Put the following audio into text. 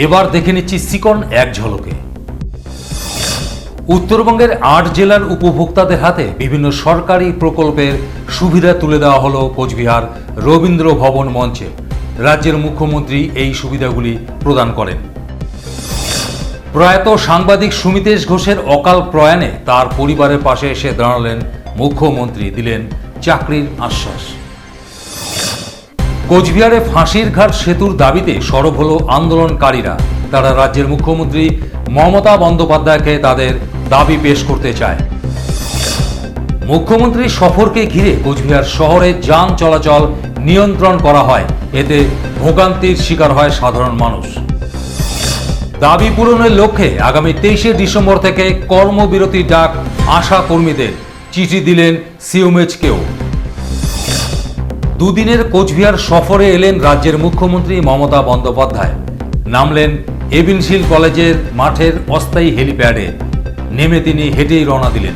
এবার দেখে নিচ্ছি সিকন এক ঝলকে। উত্তরবঙ্গের ৮ জেলার উপভোক্তাদের হাতে বিভিন্ন সরকারি প্রকল্পের সুবিধা তুলে দেওয়া হলো কোচবিহার রবীন্দ্র ভবন মঞ্চে। রাজ্যের মুখ্যমন্ত্রী এই সুবিধাগুলি প্রদান করেন। প্রয়াত সাংবাদিক সুমিতেশ ঘোষের অকাল প্রয়াণে তার পরিবারের পাশে এসে দাঁড়ালেন মুখ্যমন্ত্রী, দিলেন চাকরির আশ্বাস। কোচবিহারে ফাঁসির ঘাট সেতুর দাবিতে সরব হলো আন্দোলনকারীরা। তারা রাজ্যের মুখ্যমন্ত্রী মমতা বন্দ্যোপাধ্যায়কে তাদের দাবি পেশ করতে চায়। মুখ্যমন্ত্রীর সফরকে ঘিরে কোচবিহার শহরে যান চলাচল নিয়ন্ত্রণ করা হয়। এতে ভোগান্তির শিকার হয় সাধারণ মানুষ। দাবি পূরণের লক্ষ্যে আগামী 23শে ডিসেম্বর থেকে কর্মবিরতি ডাক আশা কর্মীদের, চিঠি দিলেন সিএমএইচকেও। দুদিনের কোচবিহার সফরে এলেন রাজ্যের মুখ্যমন্ত্রী মমতা বন্দ্যোপাধ্যায়। নামলেন এভিনশিল কলেজের মাঠের অস্থায়ী হেলিপ্যাডে। নেমে তিনি হেঁটেই রওনা দিলেন।